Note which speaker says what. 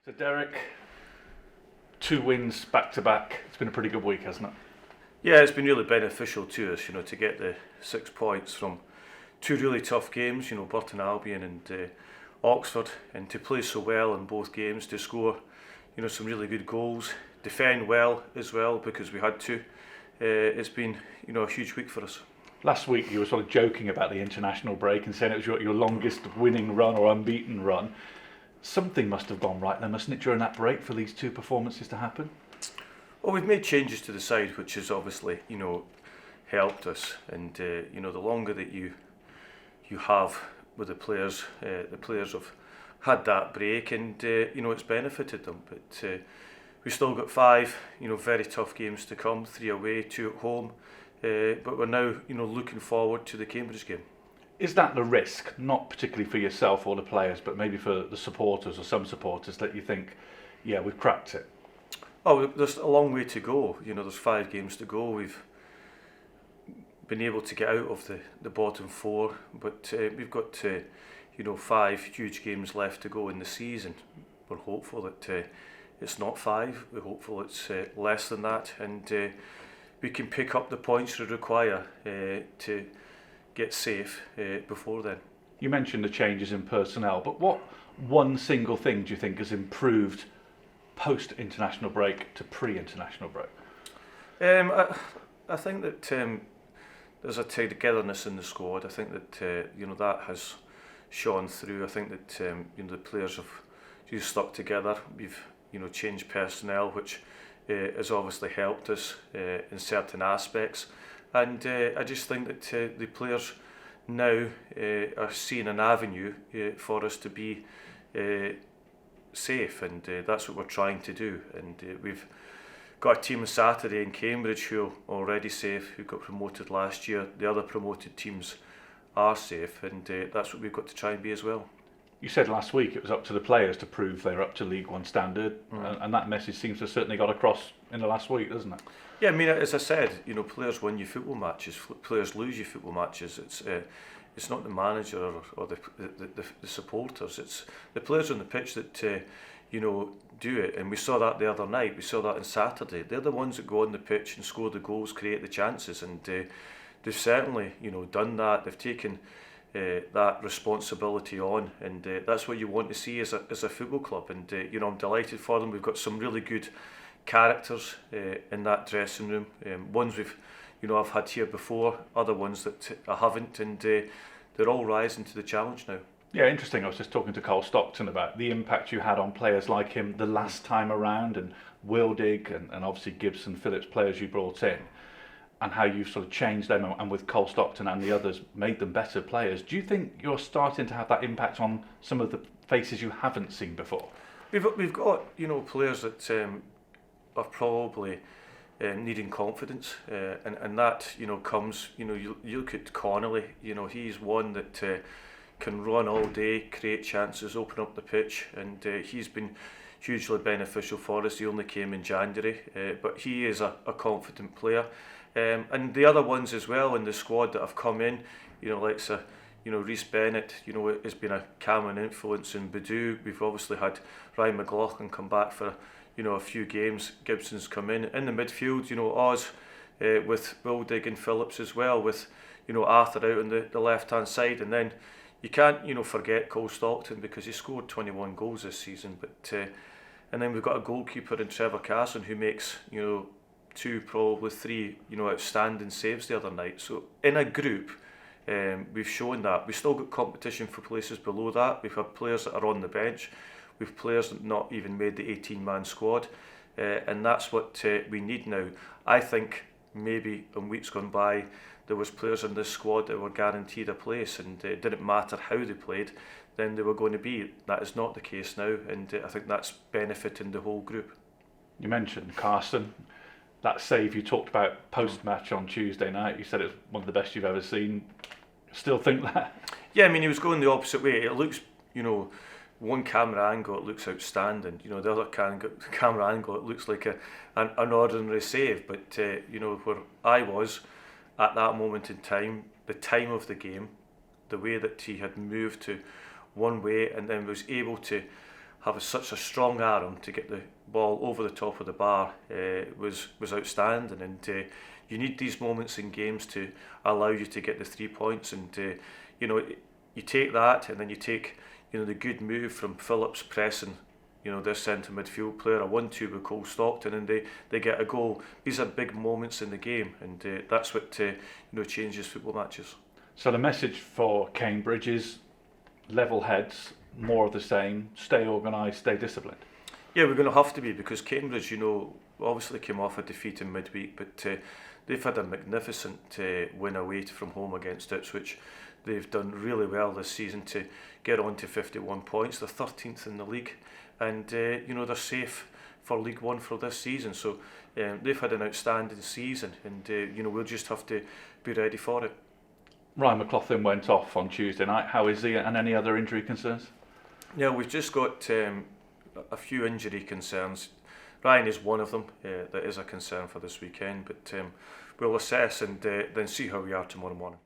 Speaker 1: So Derek, 2 wins back to back. It's been a pretty good week, hasn't it?
Speaker 2: Yeah, it's been really beneficial to us, to get the 6 points from two really tough games, Burton Albion and Oxford, and to play so well in both games, to score, some really good goals, defend well as well because we had to. It's been, a huge week for us.
Speaker 1: Last week you were sort of joking about the international break and saying it was your longest winning run or unbeaten run. Something must have gone right then, mustn't it, during that break for these two performances to happen?
Speaker 2: Well, we've made changes to the side, which has obviously, helped us. And the longer that you have with the players have had that break, and it's benefited them. But we've still got 5, very tough games to come. 3 away, 2 at home. But we're now, looking forward to the Cambridge game.
Speaker 1: Is that the risk, not particularly for yourself or the players, but maybe for the supporters or some supporters, that you think, yeah, we've cracked it?
Speaker 2: Oh, there's a long way to go. There's 5 games to go. We've been able to get out of the bottom 4, but we've got 5 huge games left to go in the season. We're hopeful that it's not 5. We're hopeful it's less than that, and we can pick up the points we require to get safe before then.
Speaker 1: You mentioned the changes in personnel, but what one single thing do you think has improved post-international break to pre-international break?
Speaker 2: I think that there's a togetherness in the squad. I think that that has shone through. I think that the players have stuck together. We've changed personnel, which has obviously helped us in certain aspects. And I just think that the players now are seeing an avenue for us to be safe, and that's what we're trying to do. And we've got a team on Saturday in Cambridge who are already safe, who got promoted last year. The other promoted teams are safe, and that's what we've got to try and be as well.
Speaker 1: You said last week it was up to the players to prove they're up to League One standard, and that message seems to have certainly got across in the last week, doesn't it?
Speaker 2: Yeah, I mean, as I said, players win you football matches, players lose you football matches. It's not the manager or the supporters. It's the players on the pitch that do it, and we saw that the other night. We saw that on Saturday. They're the ones that go on the pitch and score the goals, create the chances, and they've certainly done that. They've taken that responsibility on, and that's what you want to see as a football club. And I'm delighted for them. We've got some really good characters in that dressing room. Ones I've had here before, other ones that I haven't, and they're all rising to the challenge now.
Speaker 1: Yeah, interesting. I was just talking to Cole Stockton about the impact you had on players like him the last time around, and Wildig and obviously Gibson, Phillips, players you brought in, and how you've sort of changed them, and with Cole Stockton and the others made them better players. Do you think you're starting to have that impact on some of the faces you haven't seen before?
Speaker 2: We've got players that are probably needing confidence, and that comes. You look at Connolly. He's one that can run all day, create chances, open up the pitch, and he's been hugely beneficial for us. He only came in January, but he is a confident player. And the other ones as well in the squad that have come in, like Rhys Bennett, has been a calming influence in Badoo. We've obviously had Ryan McLaughlin come back for a few games. Gibson's come in the midfield. Oz with Wildig and Phillips as well, with Arthur out on the left hand side, and then you can't forget Cole Stockton because he scored 21 goals this season. But and then we've got a goalkeeper in Trevor Carson who makes 2, probably 3 outstanding saves the other night. So in a group, we've shown that. We've still got competition for places below that. We've had players that are on the bench. We've players that not even made the 18-man squad, and that's what we need now. I think maybe in weeks gone by there was players in this squad that were guaranteed a place, and it didn't matter how they played, then they were going to be. That is not the case now, and I think that's benefiting the whole group.
Speaker 1: You mentioned Carson. That save you talked about post-match on Tuesday night, you said it's one of the best you've ever seen. Still think that?
Speaker 2: Yeah, I mean, he was going the opposite way. It looks, one camera angle, it looks outstanding. The other camera angle, it looks like an ordinary save. But, where I was at that moment in time, the time of the game, the way that he had moved to one way and then was able to have such a strong arm to get the ball over the top of the bar was outstanding. And you need these moments in games to allow you to get the 3 points. And you take that, and then you take the good move from Phillips pressing this centre midfield player, a 1-2 with Cole Stockton, and they get a goal. These are big moments in the game, and that's what changes football matches.
Speaker 1: So the message for Cambridge is level heads, more of the same, stay organised, stay disciplined.
Speaker 2: Yeah, we're going to have to be, because Cambridge, obviously came off a defeat in midweek, but they've had a magnificent win away from home against Ipswich. They've done really well this season to get on to 51 points. They're 13th in the league, and they're safe for League One for this season. So they've had an outstanding season, and we'll just have to be ready for it.
Speaker 1: Ryan McLaughlin went off on Tuesday night. How is he, and any other injury concerns?
Speaker 2: Yeah, we've just got a few injury concerns. Ryan is one of them. That is a concern for this weekend, but we'll assess and then see how we are tomorrow morning.